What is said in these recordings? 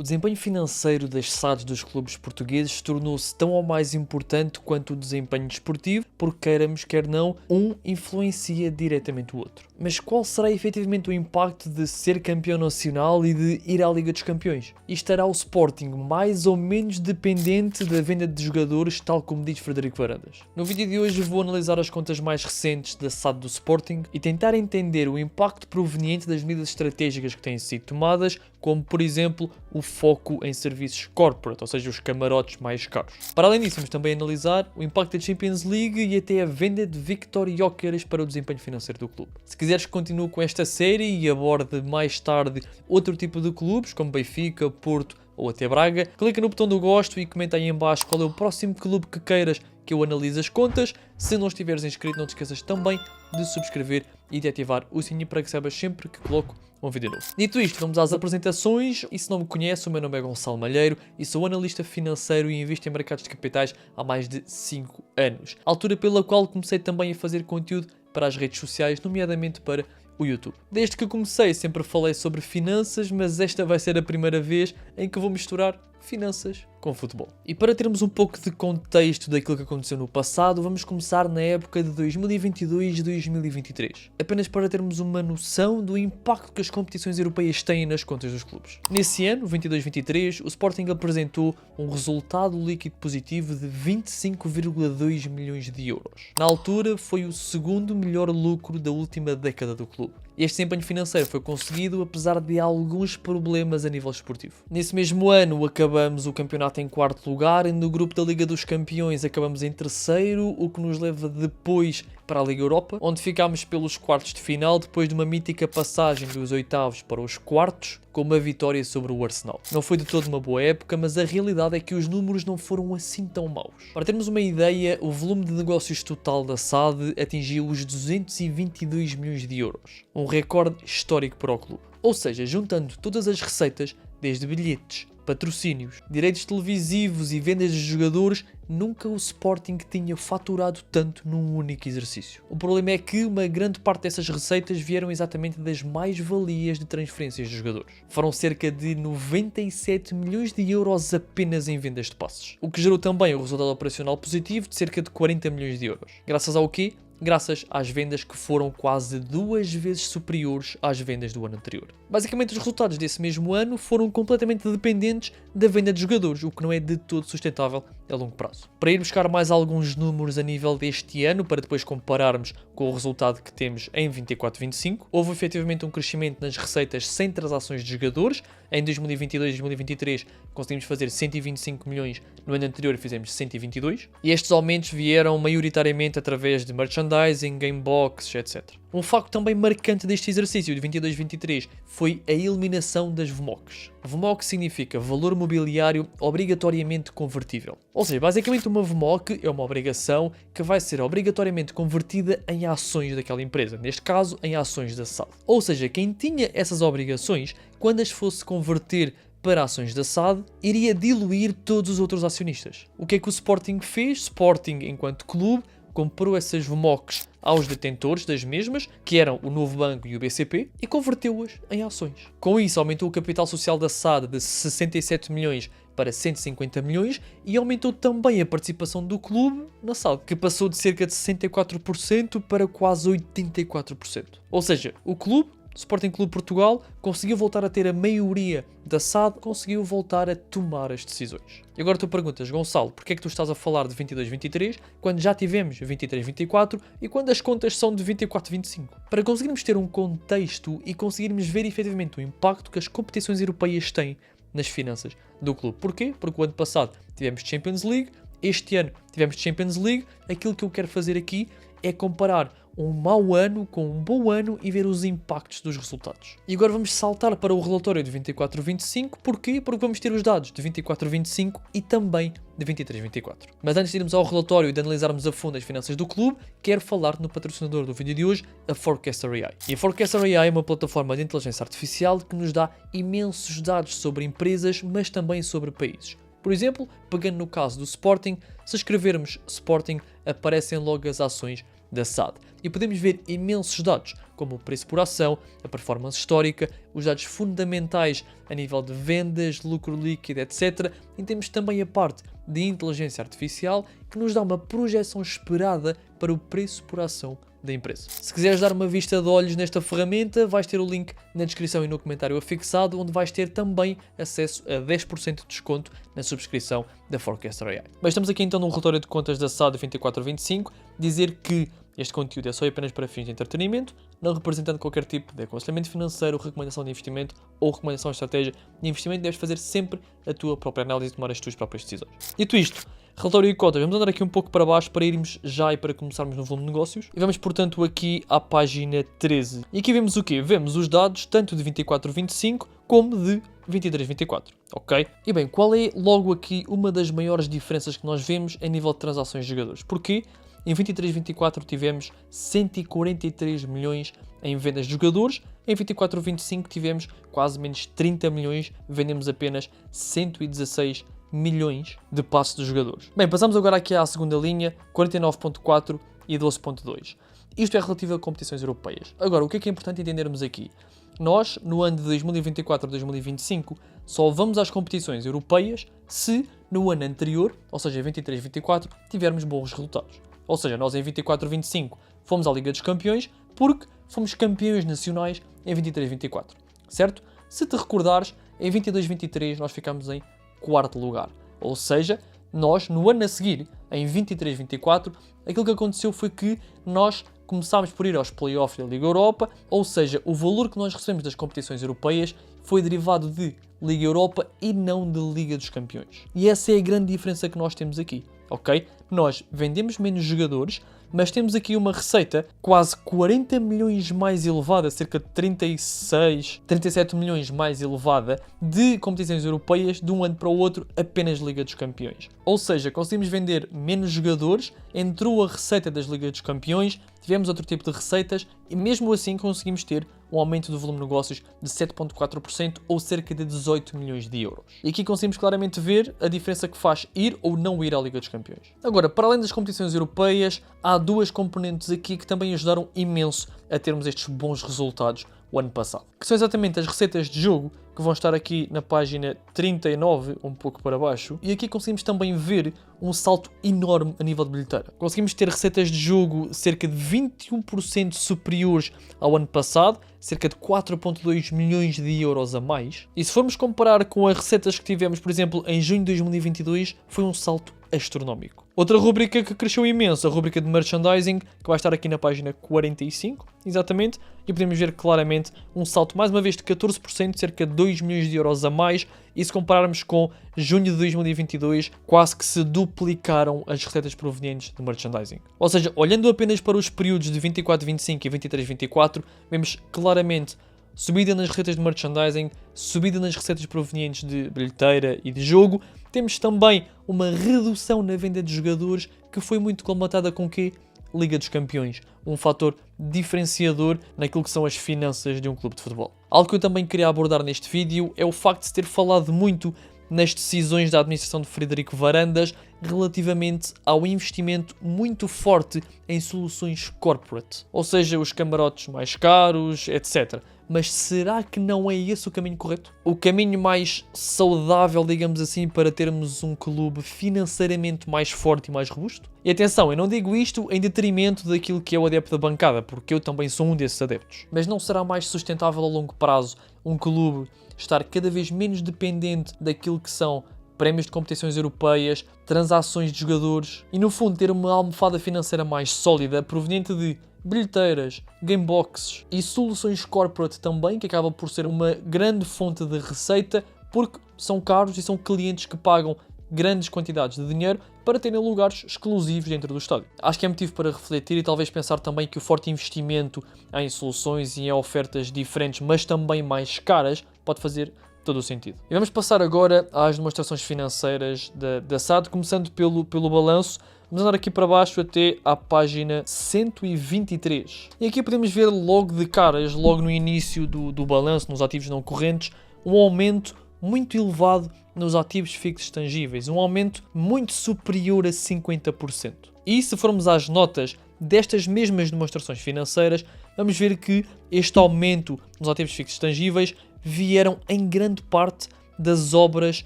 O desempenho financeiro das SADs dos clubes portugueses tornou-se tão ou mais importante quanto o desempenho desportivo, porque queiramos quer não, um influencia diretamente o outro. Mas qual será efetivamente o impacto de ser campeão nacional e de ir à Liga dos Campeões? E estará o Sporting mais ou menos dependente da venda de jogadores, tal como diz Frederico Varandas? No vídeo de hoje vou analisar as contas mais recentes da SAD do Sporting e tentar entender o impacto proveniente das medidas estratégicas que têm sido tomadas, como por exemplo o foco em serviços corporate, ou seja, os camarotes mais caros. Para além disso, vamos também analisar o impacto da Champions League e até a venda de Viktor Gyökeres para o desempenho financeiro do clube. Se quiseres que continue com esta série e aborde mais tarde outro tipo de clubes, como Benfica, Porto ou até Braga, clica no botão do gosto e comenta aí em baixo qual é o próximo clube que queiras que eu analise as contas. Se não estiveres inscrito, não te esqueças também de subscrever e de ativar o sininho para que saibas sempre que coloco um vídeo novo. Dito isto, vamos às apresentações. E se não me conhece, o meu nome é Gonçalo Malheiro e sou analista financeiro e invisto em mercados de capitais há mais de 5 anos. Altura pela qual comecei também a fazer conteúdo para as redes sociais, nomeadamente para o YouTube. Desde que comecei sempre falei sobre finanças, mas esta vai ser a primeira vez em que vou misturar finanças com futebol. E para termos um pouco de contexto daquilo que aconteceu no passado, vamos começar na época de 2022-2023. Apenas para termos uma noção do impacto que as competições europeias têm nas contas dos clubes. Nesse ano, 22-23, o Sporting apresentou um resultado líquido positivo de 25,2 milhões de euros. Na altura, foi o segundo melhor lucro da última década do clube. Este desempenho financeiro foi conseguido apesar de alguns problemas a nível esportivo. Nesse mesmo ano acabamos o campeonato em quarto lugar e no grupo da Liga dos Campeões acabamos em terceiro, o que nos leva depois para a Liga Europa, onde ficámos pelos quartos de final depois de uma mítica passagem dos oitavos para os quartos, com uma vitória sobre o Arsenal. Não foi de todo uma boa época, mas a realidade é que os números não foram assim tão maus. Para termos uma ideia, o volume de negócios total da SAD atingiu os 222 milhões de euros, um recorde histórico para o clube. Ou seja, juntando todas as receitas, desde bilhetes, patrocínios, direitos televisivos e vendas de jogadores, nunca o Sporting tinha faturado tanto num único exercício. O problema é que uma grande parte dessas receitas vieram exatamente das mais-valias de transferências de jogadores. Foram cerca de 97 milhões de euros apenas em vendas de passes, o que gerou também o resultado operacional positivo de cerca de 40 milhões de euros. Graças ao quê? Graças às vendas que foram quase 2 vezes superiores às vendas do ano anterior. Basicamente, os resultados desse mesmo ano foram completamente dependentes da venda de jogadores, o que não é de todo sustentável a longo prazo. Para ir buscar mais alguns números a nível deste ano, para depois compararmos com o resultado que temos em 24-25, houve efetivamente um crescimento nas receitas sem transações de jogadores. Em 2022 e 2023 conseguimos fazer 125 milhões, no ano anterior fizemos 122, e estes aumentos vieram maioritariamente através de merchandising, gamebox, etc. Um facto também marcante deste exercício de 22-23 foi a eliminação das VMOCs. VMOC significa valor mobiliário obrigatoriamente convertível. Ou seja, basicamente uma VMOC é uma obrigação que vai ser obrigatoriamente convertida em ações daquela empresa, neste caso em ações da SAD. Ou seja, quem tinha essas obrigações, quando as fosse converter para ações da SAD, iria diluir todos os outros acionistas. O que é que o Sporting fez? Sporting, enquanto clube, comprou essas VMOCs aos detentores das mesmas, que eram o Novo Banco e o BCP, e converteu-as em ações. Com isso, aumentou o capital social da SAD de 67 milhões para 150 milhões e aumentou também a participação do clube na SAD, que passou de cerca de 64% para quase 84%. Ou seja, o clube, Sporting Clube Portugal, conseguiu voltar a ter a maioria da SAD, conseguiu voltar a tomar as decisões. E agora tu perguntas, Gonçalo, porque é que tu estás a falar de 22-23 quando já tivemos 23-24 e quando as contas são de 24-25? Para conseguirmos ter um contexto e conseguirmos ver efetivamente o impacto que as competições europeias têm nas finanças do clube. Porquê? Porque o ano passado tivemos Champions League, este ano tivemos Champions League. Aquilo que eu quero fazer aqui é comparar um mau ano com um bom ano e ver os impactos dos resultados. E agora vamos saltar para o relatório de 24-25. Porquê? Porque vamos ter os dados de 24-25 e também de 23-24. Mas antes de irmos ao relatório e de analisarmos a fundo as finanças do clube, quero falar no patrocinador do vídeo de hoje, a Forecaster AI. E a Forecaster AI é uma plataforma de inteligência artificial que nos dá imensos dados sobre empresas, mas também sobre países. Por exemplo, pegando no caso do Sporting, se escrevermos Sporting, aparecem logo as ações da SAD. E podemos ver imensos dados, como o preço por ação, a performance histórica, os dados fundamentais a nível de vendas, lucro líquido, etc. E temos também a parte de inteligência artificial, que nos dá uma projeção esperada para o preço por ação da empresa. Se quiseres dar uma vista de olhos nesta ferramenta, vais ter o link na descrição e no comentário afixado, onde vais ter também acesso a 10% de desconto na subscrição da Forecaster AI. Mas estamos aqui então no relatório de contas da SAD 24/25, dizer que este conteúdo é só e apenas para fins de entretenimento, não representando qualquer tipo de aconselhamento financeiro, recomendação de investimento ou recomendação de estratégia de investimento. Deves fazer sempre a tua própria análise e tomar as tuas próprias decisões. Dito isto, relatório e cotas, vamos andar aqui um pouco para baixo para irmos já e para começarmos no volume de negócios. E vamos, portanto, aqui à página 13. E aqui vemos o quê? Vemos os dados tanto de 24/25 como de 23/24, ok? E bem, qual é logo aqui uma das maiores diferenças que nós vemos a nível de transações de jogadores? Porquê? Em 23/24 tivemos 143 milhões em vendas de jogadores, em 24/25 tivemos quase menos 30 milhões, vendemos apenas 116 milhões de passos de jogadores. Bem, passamos agora aqui à segunda linha, 49.4 e 12.2. Isto é relativo a competições europeias. Agora, o que é importante entendermos aqui? Nós, no ano de 2024-2025, só vamos às competições europeias se no ano anterior, ou seja, 23/24, tivermos bons resultados. Ou seja, nós em 24/25 fomos à Liga dos Campeões porque fomos campeões nacionais em 23/24, certo? Se te recordares, em 22/23 nós ficámos em quarto lugar. Ou seja, nós no ano a seguir, em 23/24, aquilo que aconteceu foi que nós começámos por ir aos playoffs da Liga Europa, ou seja, o valor que nós recebemos das competições europeias foi derivado de Liga Europa e não de Liga dos Campeões. E essa é a grande diferença que nós temos aqui, ok? Nós vendemos menos jogadores, mas temos aqui uma receita quase 40 milhões mais elevada, cerca de 37 milhões mais elevada de competições europeias de um ano para o outro, apenas Liga dos Campeões. Ou seja, conseguimos vender menos jogadores, entrou a receita das Liga dos Campeões, tivemos outro tipo de receitas e mesmo assim conseguimos ter um aumento do volume de negócios de 7.4% ou cerca de 18 milhões de euros. E aqui conseguimos claramente ver a diferença que faz ir ou não ir à Liga dos Campeões. Agora, para além das competições europeias, há duas componentes aqui que também ajudaram imenso a termos estes bons resultados o ano passado, que são exatamente as receitas de jogo, que vão estar aqui na página 39, um pouco para baixo, e aqui conseguimos também ver um salto enorme a nível de bilheteira. Conseguimos ter receitas de jogo cerca de 21% superiores ao ano passado, cerca de 4.2 milhões de euros a mais. E se formos comparar com as receitas que tivemos, por exemplo, em junho de 2022, foi um salto astronómico. Outra rubrica que cresceu imenso, a rubrica de merchandising, que vai estar aqui na página 45, exatamente, e podemos ver claramente um salto, mais uma vez, de 14%, cerca de 2 milhões de euros a mais, e se compararmos com junho de 2022, quase que se duplicaram as receitas provenientes de merchandising. Ou seja, olhando apenas para os períodos de 24/25 e 23/24, vemos claramente subida nas receitas de merchandising, subida nas receitas provenientes de bilheteira e de jogo. Temos também uma redução na venda de jogadores que foi muito colmatada com o quê? Liga dos Campeões, um fator diferenciador naquilo que são as finanças de um clube de futebol. Algo que eu também queria abordar neste vídeo é o facto de se ter falado muito nas decisões da administração de Frederico Varandas relativamente ao investimento muito forte em soluções corporate, ou seja, os camarotes mais caros, etc. Mas será que não é esse o caminho correto? O caminho mais saudável, digamos assim, para termos um clube financeiramente mais forte e mais robusto? E atenção, eu não digo isto em detrimento daquilo que é o adepto da bancada, porque eu também sou um desses adeptos. Mas não será mais sustentável a longo prazo um clube estar cada vez menos dependente daquilo que são prémios de competições europeias, transações de jogadores e, no fundo, ter uma almofada financeira mais sólida proveniente de bilheteiras, gameboxes e soluções corporate também, que acaba por ser uma grande fonte de receita, porque são caros e são clientes que pagam grandes quantidades de dinheiro para terem lugares exclusivos dentro do estádio. Acho que é motivo para refletir e talvez pensar também que o forte investimento em soluções e em ofertas diferentes, mas também mais caras, pode fazer todo o sentido. E vamos passar agora às demonstrações financeiras da SAD, começando pelo balanço. Vamos andar aqui para baixo até à página 123. E aqui podemos ver logo de caras, logo no início do balanço, nos ativos não correntes, um aumento muito elevado nos ativos fixos tangíveis, um aumento muito superior a 50%. E se formos às notas destas mesmas demonstrações financeiras, vamos ver que este aumento nos ativos fixos tangíveis vieram em grande parte das obras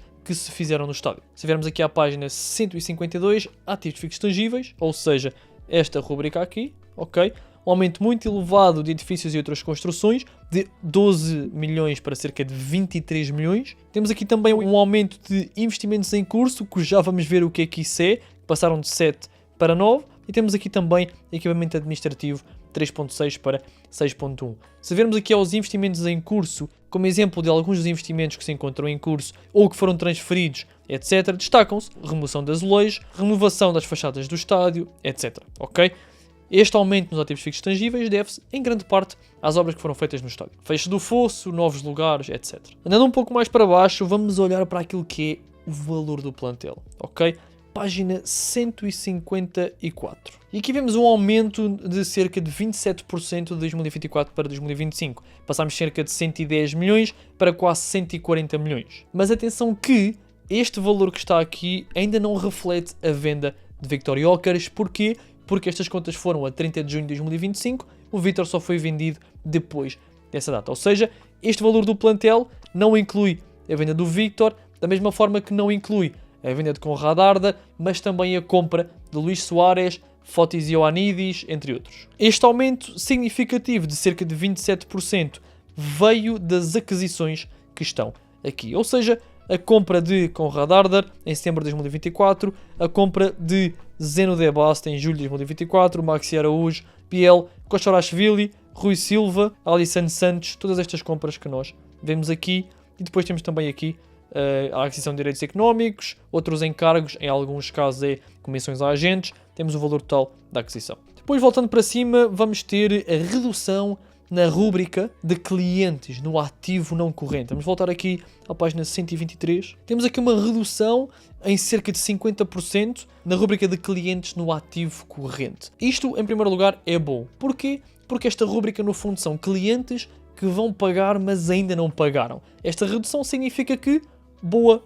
que se fizeram no estádio. Se viermos aqui à página 152, ativos fixos tangíveis, ou seja, esta rubrica aqui, ok? Um aumento muito elevado de edifícios e outras construções, de 12 milhões para cerca de 23 milhões. Temos aqui também um aumento de investimentos em curso, que já vamos ver o que isso é, passaram de 7 para 9. E temos aqui também equipamento administrativo 3.6 para 6.1. Se vermos aqui aos investimentos em curso, como exemplo de alguns dos investimentos que se encontram em curso ou que foram transferidos, etc., destacam-se remoção de azulejos, renovação das fachadas do estádio, etc. Ok? Este aumento nos ativos fixos tangíveis deve-se, em grande parte, às obras que foram feitas no estádio. Fecho do fosso, novos lugares, etc. Andando um pouco mais para baixo, vamos olhar para aquilo que é o valor do plantel, ok? Página 154. E aqui vemos um aumento de cerca de 27% de 2024 para 2025. Passámos cerca de 110 milhões para quase 140 milhões. Mas atenção que este valor que está aqui ainda não reflete a venda de Victor Gyökeres. Porquê? Porque estas contas foram a 30 de junho de 2025, o Victor só foi vendido depois dessa data. Ou seja, este valor do plantel não inclui a venda do Victor, da mesma forma que não inclui a venda de Conrad Arda, mas também a compra de Luís Soares, Fotis Ioannidis, entre outros. Este aumento significativo de cerca de 27% veio das aquisições que estão aqui. Ou seja, a compra de Conrad Arda em setembro de 2024, a compra de Zeno de Bast em julho de 2024, Maxi Araújo, Biel, Kochorashvili, Rui Silva, Alisson Santos, todas estas compras que nós vemos aqui. E depois temos também aqui a aquisição de direitos económicos, outros encargos, em alguns casos é comissões a agentes, temos o valor total da aquisição. Depois, voltando para cima, vamos ter a redução na rúbrica de clientes no ativo não corrente. Vamos voltar aqui à página 123. Temos aqui uma redução em cerca de 50% na rúbrica de clientes no ativo corrente. Isto, em primeiro lugar, é bom. Porquê? Porque esta rúbrica, no fundo, são clientes que vão pagar, mas ainda não pagaram. Esta redução significa que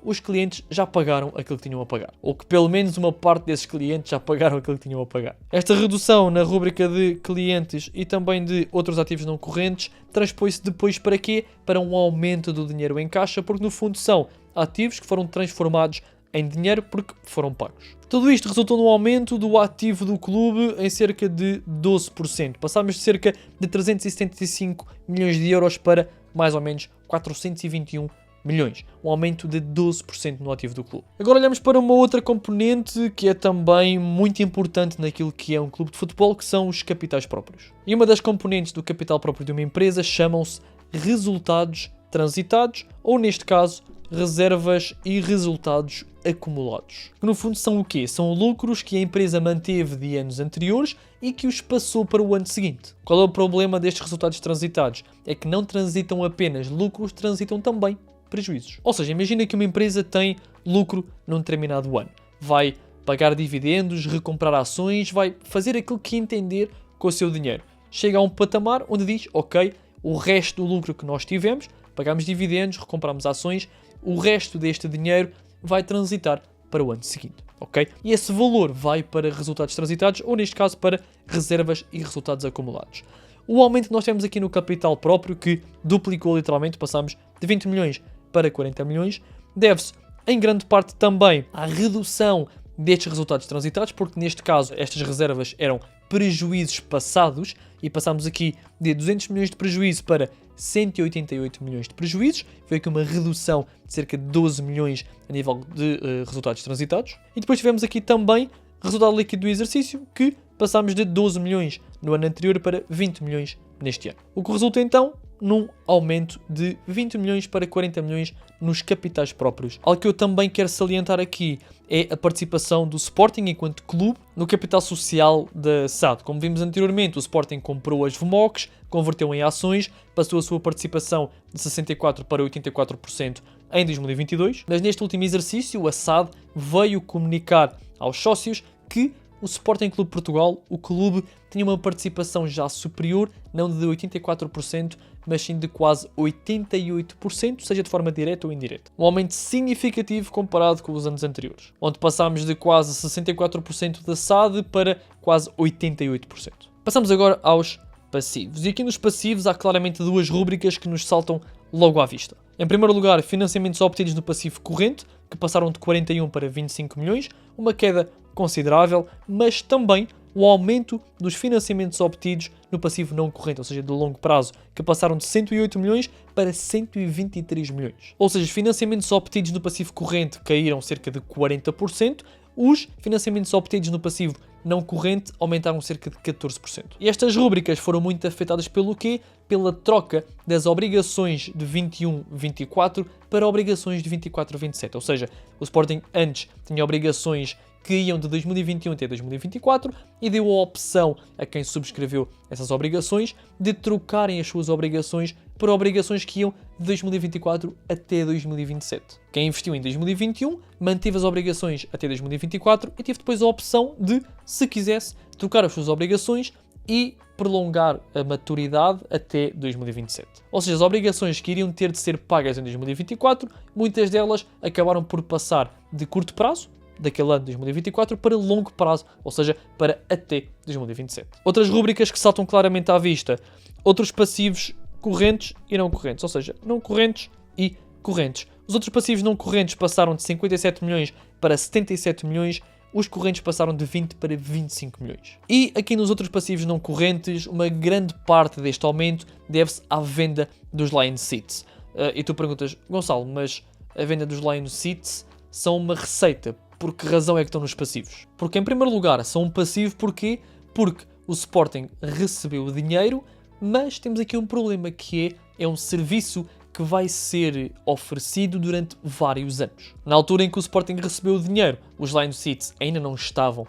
os clientes já pagaram aquilo que tinham a pagar. Ou que pelo menos uma parte desses clientes já pagaram aquilo que tinham a pagar. Esta redução na rúbrica de clientes e também de outros ativos não correntes transpõe-se depois para quê? Para um aumento do dinheiro em caixa, porque no fundo são ativos que foram transformados em dinheiro porque foram pagos. Tudo isto resultou num aumento do ativo do clube em cerca de 12%. Passámos de cerca de 375 milhões de euros para mais ou menos 421 milhões. Um aumento de 12% no ativo do clube. Agora olhamos para uma outra componente que é também muito importante naquilo que é um clube de futebol, que são os capitais próprios. E uma das componentes do capital próprio de uma empresa chamam-se resultados transitados, ou neste caso, reservas e resultados acumulados. Que no fundo são o quê? São lucros que a empresa manteve de anos anteriores e que os passou para o ano seguinte. Qual é o problema destes resultados transitados? É que não transitam apenas lucros, transitam também prejuízos. Ou seja, imagina que uma empresa tem lucro num determinado ano. Vai pagar dividendos, recomprar ações, vai fazer aquilo que entender com o seu dinheiro. Chega a um patamar onde diz, ok, o resto do lucro que nós tivemos, pagamos dividendos, recompramos ações, o resto deste dinheiro vai transitar para o ano seguinte, ok? E esse valor vai para resultados transitados, ou neste caso para reservas e resultados acumulados. O aumento que nós temos aqui no capital próprio, que duplicou literalmente, passamos de 20 milhões para 40 milhões, deve-se em grande parte também à redução destes resultados transitados, porque neste caso estas reservas eram prejuízos passados e passámos aqui de 200 milhões de prejuízo para 188 milhões de prejuízos. Foi aqui uma redução de cerca de 12 milhões a nível de resultados transitados. E depois tivemos aqui também resultado líquido do exercício, que passámos de 12 milhões no ano anterior para 20 milhões neste ano. O que resulta então num aumento de 20 milhões para 40 milhões nos capitais próprios. Algo que eu também quero salientar aqui é a participação do Sporting enquanto clube no capital social da SAD. Como vimos anteriormente, o Sporting comprou as VMOCs, converteu em ações, passou a sua participação de 64% para 84% em 2022, mas neste último exercício a SAD veio comunicar aos sócios que o Sporting Clube Portugal, o clube tinha uma participação já superior, não de 84%, mas sim de quase 88%, seja de forma direta ou indireta. Um aumento significativo comparado com os anos anteriores, onde passámos de quase 64% da SAD para quase 88%. Passamos agora aos passivos. E aqui nos passivos há claramente duas rúbricas que nos saltam logo à vista. Em primeiro lugar, financiamentos obtidos no passivo corrente, que passaram de 41 para 25 milhões, uma queda considerável, mas também o aumento dos financiamentos obtidos no passivo não corrente, ou seja, de longo prazo, que passaram de 108 milhões para 123 milhões. Ou seja, os financiamentos obtidos no passivo corrente caíram cerca de 40%, os financiamentos obtidos no passivo não corrente aumentaram cerca de 14%. E estas rúbricas foram muito afetadas pelo quê? Pela troca das obrigações de 21-24 para obrigações de 24-27. Ou seja, o Sporting antes tinha obrigações que iam de 2021 até 2024 e deu a opção a quem subscreveu essas obrigações de trocarem as suas obrigações por obrigações que iam de 2024 até 2027. Quem investiu em 2021 manteve as obrigações até 2024 e teve depois a opção de, se quisesse, trocar as suas obrigações e prolongar a maturidade até 2027. Ou seja, as obrigações que iriam ter de ser pagas em 2024, muitas delas acabaram por passar de curto prazo, daquele ano de 2024, para longo prazo, ou seja, para até 2027. Outras rúbricas que saltam claramente à vista, outros passivos correntes e não correntes, ou seja, não correntes e correntes. Os outros passivos não correntes passaram de 57 milhões para 77 milhões, os correntes passaram de 20 para 25 milhões. E aqui nos outros passivos não correntes, uma grande parte deste aumento deve-se à venda dos Lion Seats. E tu perguntas, Gonçalo, mas a venda dos Lion Seats são uma receita? Por que razão é que estão nos passivos? Porque, em primeiro lugar, são um passivo porquê? Porque o Sporting recebeu o dinheiro, mas temos aqui um problema que é um serviço que vai ser oferecido durante vários anos. Na altura em que o Sporting recebeu o dinheiro, os Lion Seats ainda não estavam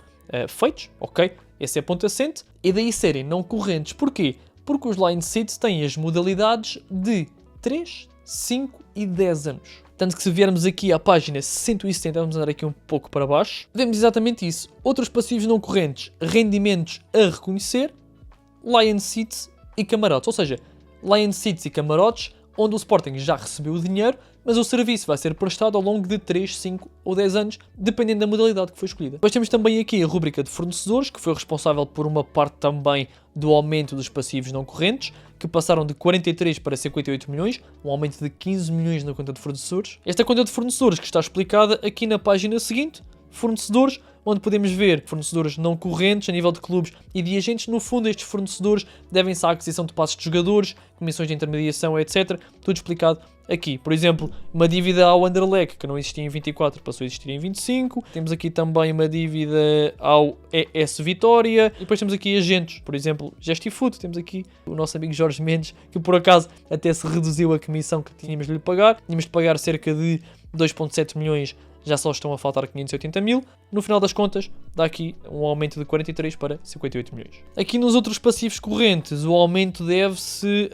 feitos, ok? Esse é ponto assente. E daí serem não correntes. Porquê? Porque os Lion Seats têm as modalidades de 3, 5 e 10 anos. Tanto que se viermos aqui à página 170, vamos andar aqui um pouco para baixo, vemos exatamente isso. Outros passivos não correntes, rendimentos a reconhecer, Lion Seats e camarotes. Ou seja, Lion Seats e camarotes, onde o Sporting já recebeu o dinheiro, mas o serviço vai ser prestado ao longo de 3, 5 ou 10 anos, dependendo da modalidade que foi escolhida. Depois temos também aqui a rúbrica de fornecedores, que foi responsável por uma parte também do aumento dos passivos não correntes, que passaram de 43 para 58 milhões, um aumento de 15 milhões na conta de fornecedores. Esta conta de fornecedores que está explicada aqui na página seguinte, fornecedores, onde podemos ver fornecedores não correntes a nível de clubes e de agentes. No fundo, estes fornecedores devem-se à aquisição de passos de jogadores, comissões de intermediação, etc. Tudo explicado aqui. Por exemplo, uma dívida ao Anderlecht, que não existia em 24, passou a existir em 25. Temos aqui também uma dívida ao ES Vitória. E depois temos aqui agentes, por exemplo, Gestifood. Temos aqui o nosso amigo Jorge Mendes, que por acaso até se reduziu a comissão que tínhamos de lhe pagar. Tínhamos de pagar cerca de 2,7 milhões, já só estão a faltar 580 mil. No final das contas, dá aqui um aumento de 43 para 58 milhões. Aqui nos outros passivos correntes, o aumento deve-se,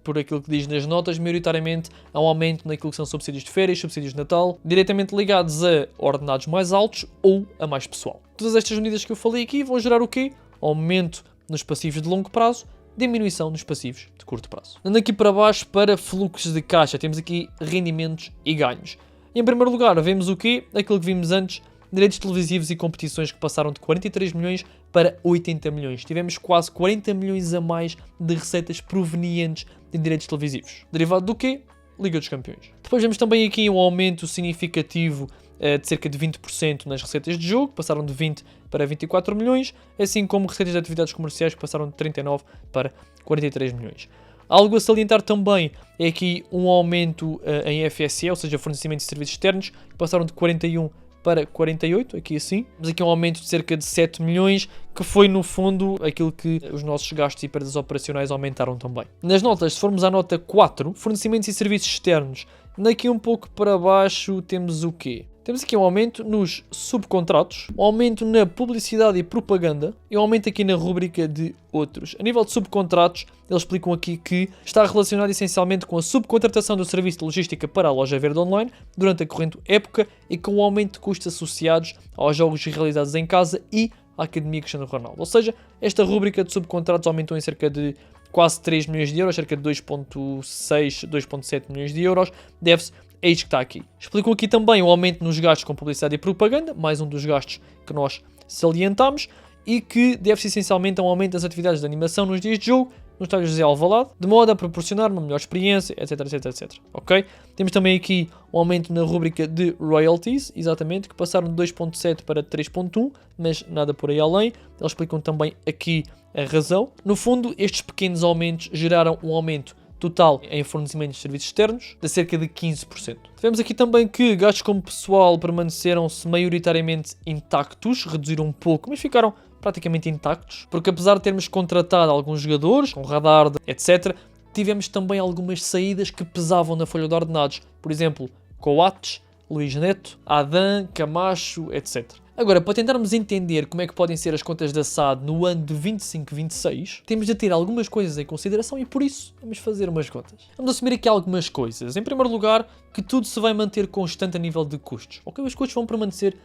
por aquilo que diz nas notas, maioritariamente a um aumento naquilo que são subsídios de férias, subsídios de Natal, diretamente ligados a ordenados mais altos ou a mais pessoal. Todas estas medidas que eu falei aqui vão gerar o quê? Aumento nos passivos de longo prazo, diminuição nos passivos de curto prazo. Andando aqui para baixo para fluxos de caixa, temos aqui rendimentos e ganhos. E em primeiro lugar, vemos o quê? Aquilo que vimos antes, direitos televisivos e competições que passaram de 43 milhões para 80 milhões. Tivemos quase 40 milhões a mais de receitas provenientes de direitos televisivos. Derivado do quê? Liga dos Campeões. Depois vemos também aqui um aumento significativo de cerca de 20% nas receitas de jogo, passaram de 20 para 24 milhões, assim como receitas de atividades comerciais que passaram de 39 para 43 milhões. Algo a salientar também é aqui um aumento em FSE, ou seja, fornecimento de serviços externos, que passaram de 41 para 48, aqui assim. Temos aqui um aumento de cerca de 7 milhões, que foi no fundo aquilo que os nossos gastos e perdas operacionais aumentaram também. Nas notas, se formos à nota 4, fornecimentos e serviços externos, daqui um pouco para baixo temos o quê? Temos aqui um aumento nos subcontratos, um aumento na publicidade e propaganda e um aumento aqui na rúbrica de outros. A nível de subcontratos, eles explicam aqui que está relacionado essencialmente com a subcontratação do serviço de logística para a loja verde online durante a corrente época e com o aumento de custos associados aos jogos realizados em casa e à Academia Cristiano Ronaldo. Ou seja, esta rúbrica de subcontratos aumentou em cerca de quase 3 milhões de euros, cerca de 2,6, 2,7 milhões de euros, deve-se a isto que está aqui. Explicou aqui também o aumento nos gastos com publicidade e propaganda, mais um dos gastos que nós salientamos, e que deve-se essencialmente a um aumento das atividades de animação nos dias de jogo, no estádio José Alvalade, de modo a proporcionar uma melhor experiência, etc, etc, etc. Ok? Temos também aqui um aumento na rúbrica de royalties, exatamente, que passaram de 2,7 para 3,1, mas nada por aí além. Eles explicam também aqui a razão. No fundo, estes pequenos aumentos geraram um aumento total em fornecimentos de serviços externos de cerca de 15%. Tivemos aqui também que gastos como pessoal permaneceram-se maioritariamente intactos, reduziram um pouco, mas ficaram praticamente intactos, porque apesar de termos contratado alguns jogadores, com radar, etc., tivemos também algumas saídas que pesavam na folha de ordenados. Por exemplo, Coates, Luís Neto, Adam, Camacho, etc. Agora, para tentarmos entender como é que podem ser as contas da SAD no ano de 25-26, temos de ter algumas coisas em consideração e por isso vamos fazer umas contas. Vamos assumir aqui algumas coisas. Em primeiro lugar, que tudo se vai manter constante a nível de custos. Ok, os custos vão permanecer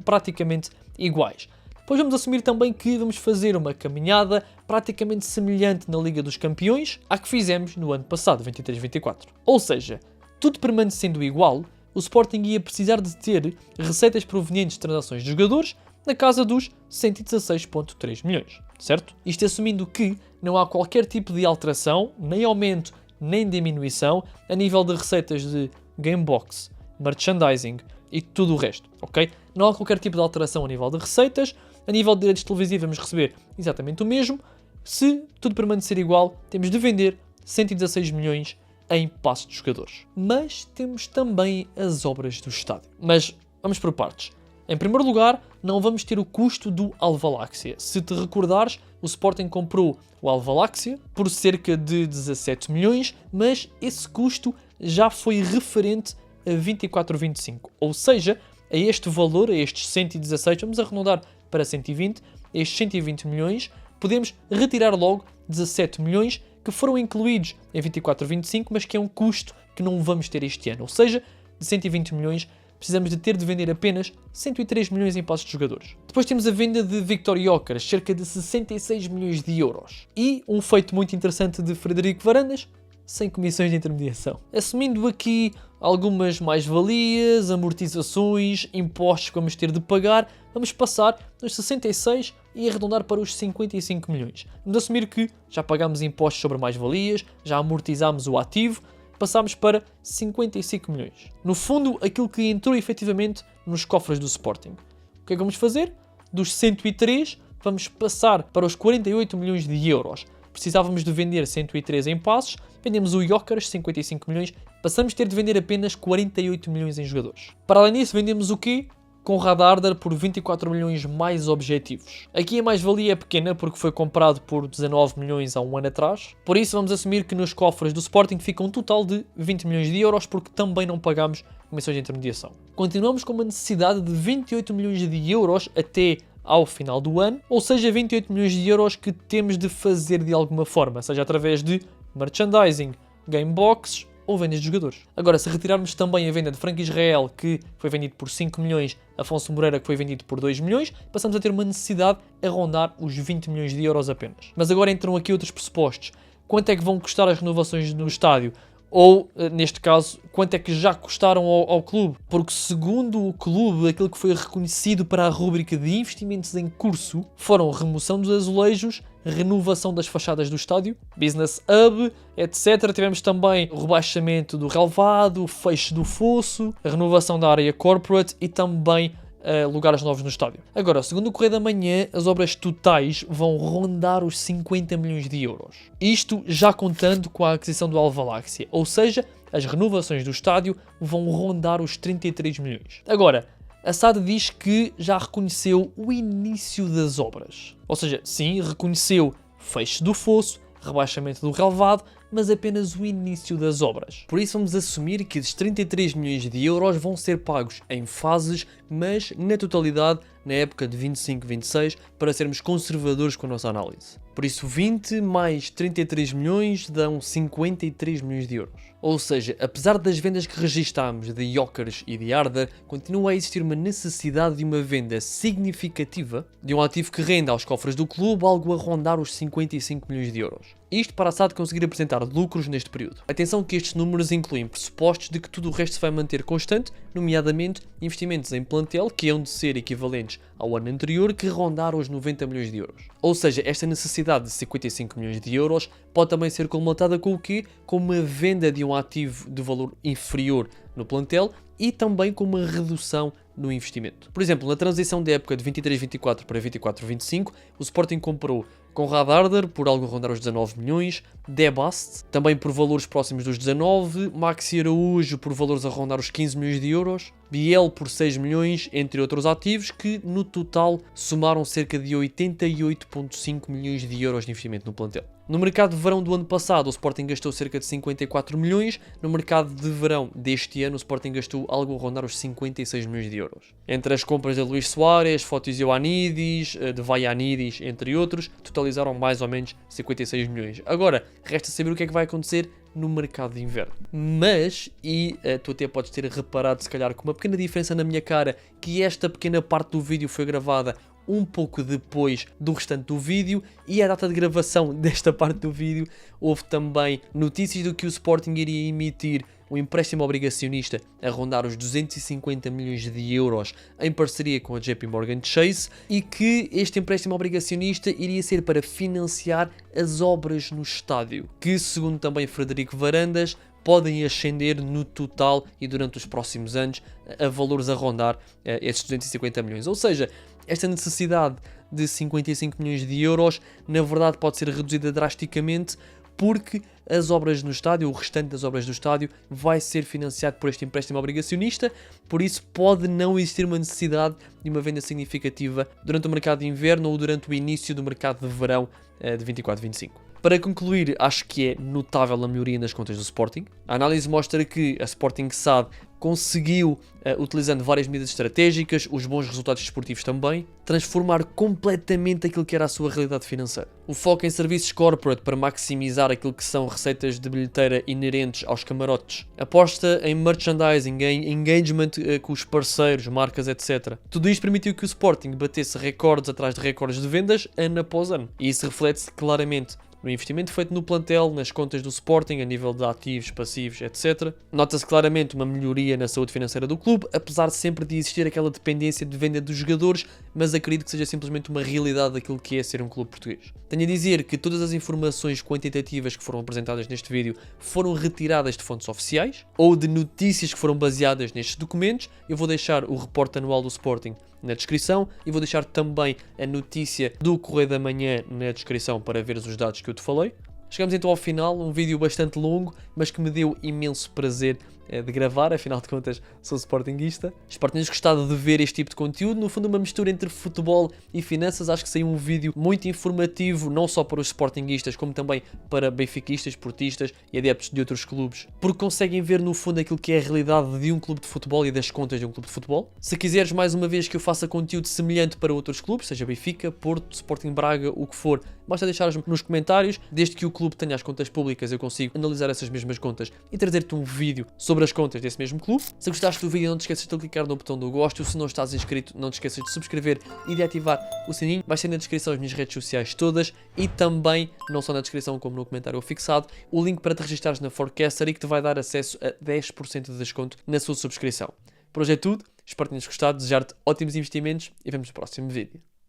praticamente iguais. Depois vamos assumir também que vamos fazer uma caminhada praticamente semelhante na Liga dos Campeões à que fizemos no ano passado, 23-24. Ou seja, tudo permanecendo igual, o Sporting ia precisar de ter receitas provenientes de transações de jogadores na casa dos 116,3 milhões, certo? Isto assumindo que não há qualquer tipo de alteração, nem aumento, nem diminuição a nível de receitas de Gamebox, merchandising e tudo o resto, ok? Não há qualquer tipo de alteração a nível de receitas. A nível de direitos televisivos vamos receber exatamente o mesmo. Se tudo permanecer igual, temos de vender 116 milhões em passos de jogadores. Mas temos também as obras do estádio. Mas vamos por partes. Em primeiro lugar, não vamos ter o custo do Alvaláxia. Se te recordares, o Sporting comprou o Alvaláxia por cerca de 17 milhões, mas esse custo já foi referente a 24,25. Ou seja, a este valor, a estes 116, vamos arredondar para 120, estes 120 milhões, podemos retirar logo 17 milhões que foram incluídos em 24,25, mas que é um custo que não vamos ter este ano. Ou seja, de 120 milhões, precisamos de ter de vender apenas 103 milhões em passos de jogadores. Depois temos a venda de Victor Gyökeres, cerca de 66 milhões de euros. E um feito muito interessante de Frederico Varandas, sem comissões de intermediação. Assumindo aqui algumas mais-valias, amortizações, impostos que vamos ter de pagar, vamos passar dos 66 e arredondar para os 55 milhões. Vamos assumir que já pagámos impostos sobre mais-valias, já amortizámos o ativo, passámos para 55 milhões. No fundo, aquilo que entrou efetivamente nos cofres do Sporting. O que é que vamos fazer? Dos 103, vamos passar para os 48 milhões de euros. Precisávamos de vender 103 em passos, vendemos o Gyökeres, 55 milhões, passamos a ter de vender apenas 48 milhões em jogadores. Para além disso, vendemos o quê? Conrad Arder por 24 milhões mais objetivos. Aqui a mais-valia é pequena porque foi comprado por 19 milhões há um ano atrás, por isso vamos assumir que nos cofres do Sporting fica um total de 20 milhões de euros porque também não pagamos comissões de intermediação. Continuamos com uma necessidade de 28 milhões de euros até ao final do ano, ou seja, 28 milhões de euros que temos de fazer de alguma forma, seja através de merchandising, gameboxes ou vendas de jogadores. Agora, se retirarmos também a venda de Frank Israel, que foi vendido por 5 milhões, Afonso Moreira, que foi vendido por 2 milhões, passamos a ter uma necessidade a rondar os 20 milhões de euros apenas. Mas agora entram aqui outros pressupostos. Quanto é que vão custar as renovações no estádio? Ou, neste caso, quanto é que já custaram ao clube? Porque, segundo o clube, aquilo que foi reconhecido para a rúbrica de investimentos em curso foram remoção dos azulejos, renovação das fachadas do estádio, business hub, etc. Tivemos também o rebaixamento do relvado, o fecho do fosso, a renovação da área corporate e também lugares novos no estádio. Agora, segundo o Correio da Manhã, as obras totais vão rondar os 50 milhões de euros. Isto já contando com a aquisição do Alvaláxia, ou seja, as renovações do estádio vão rondar os 33 milhões. Agora, a SAD diz que já reconheceu o início das obras. Ou seja, sim, reconheceu fecho do fosso, rebaixamento do relvado, mas apenas o início das obras. Por isso vamos assumir que esses 33 milhões de euros vão ser pagos em fases, mas na totalidade na época de 25-26, para sermos conservadores com a nossa análise. Por isso 20 mais 33 milhões dão 53 milhões de euros. Ou seja, apesar das vendas que registámos de Gyökeres e de Arda, continua a existir uma necessidade de uma venda significativa de um ativo que renda aos cofres do clube algo a rondar os 55 milhões de euros. Isto para a SAD conseguir apresentar lucros neste período. Atenção que estes números incluem pressupostos de que tudo o resto se vai manter constante, nomeadamente investimentos em plantel que hão de ser equivalentes ao ano anterior, que rondaram os 90 milhões de euros. Ou seja, esta necessidade de 55 milhões de euros pode também ser colmatada com o quê? Com uma venda de um ativo de valor inferior no plantel e também com uma redução no investimento. Por exemplo, na transição da época de 23-24 para 24-25, o Sporting comprou Konrad Arder por algo a rondar os 19 milhões, Debast também por valores próximos dos 19, Maxi Araújo por valores a rondar os 15 milhões de euros, Biel por 6 milhões, entre outros ativos que no total somaram cerca de 88,5 milhões de euros de investimento no plantel. No mercado de verão do ano passado, o Sporting gastou cerca de 54 milhões, no mercado de verão deste ano, o Sporting gastou algo a rondar os 56 milhões de euros. Entre as compras de Luís Soares, Fotis Ioannidis, de Vaianidis, entre outros, totalizaram mais ou menos 56 milhões. Agora, resta saber o que é que vai acontecer no mercado de inverno. Mas, e tu até podes ter reparado se calhar com uma pequena diferença na minha cara, que esta pequena parte do vídeo foi gravada um pouco depois do restante do vídeo, e a data de gravação desta parte do vídeo houve também notícias do que o Sporting iria emitir um empréstimo obrigacionista a rondar os 250 milhões de euros em parceria com a JP Morgan Chase, e que este empréstimo obrigacionista iria ser para financiar as obras no estádio, que segundo também Frederico Varandas podem ascender no total e durante os próximos anos a valores a rondar esses 250 milhões. Ou seja, esta necessidade de 55 milhões de euros na verdade pode ser reduzida drasticamente, porque as obras no estádio, o restante das obras do estádio, vai ser financiado por este empréstimo obrigacionista, por isso pode não existir uma necessidade de uma venda significativa durante o mercado de inverno ou durante o início do mercado de verão de 24-25. Para concluir, acho que é notável a melhoria nas contas do Sporting. A análise mostra que a Sporting SAD conseguiu, utilizando várias medidas estratégicas, os bons resultados desportivos também, transformar completamente aquilo que era a sua realidade financeira. O foco em serviços corporate para maximizar aquilo que são receitas de bilheteira inerentes aos camarotes. Aposta em merchandising, em engagement com os parceiros, marcas, etc. Tudo isto permitiu que o Sporting batesse recordes atrás de recordes de vendas ano após ano. E isso reflete-se claramente no investimento feito no plantel, nas contas do Sporting, a nível de ativos, passivos, etc. Nota-se claramente uma melhoria na saúde financeira do clube, apesar de sempre de existir aquela dependência de venda dos jogadores, mas acredito que seja simplesmente uma realidade daquilo que é ser um clube português. Tenho a dizer que todas as informações quantitativas que foram apresentadas neste vídeo foram retiradas de fontes oficiais, ou de notícias que foram baseadas nestes documentos. Eu vou deixar o reporte anual do Sporting na descrição e vou deixar também a notícia do Correio da Manhã na descrição para veres os dados que eu te falei. Chegamos então ao final, um vídeo bastante longo, mas que me deu imenso prazer de gravar, afinal de contas sou sportinguista. Espero que tenhas gostado de ver este tipo de conteúdo, no fundo uma mistura entre futebol e finanças. Acho que saiu um vídeo muito informativo, não só para os sportinguistas, como também para benfiquistas, portistas e adeptos de outros clubes, porque conseguem ver no fundo aquilo que é a realidade de um clube de futebol e das contas de um clube de futebol. Se quiseres mais uma vez que eu faça conteúdo semelhante para outros clubes, seja Benfica, Porto, Sporting Braga, o que for, basta deixares nos comentários. Desde que o clube tenha as contas públicas, eu consigo analisar essas mesmas contas e trazer-te um vídeo sobre as contas desse mesmo clube. Se gostaste do vídeo, não te esqueças de clicar no botão do gosto. Se não estás inscrito, não te esqueças de subscrever e de ativar o sininho. Vai ser na descrição as minhas redes sociais todas, e também, não só na descrição como no comentário fixado, o link para te registares na Forecaster e que te vai dar acesso a 10% de desconto na sua subscrição. Por hoje é tudo, espero que tenhas gostado, desejar-te ótimos investimentos e vemos no próximo vídeo.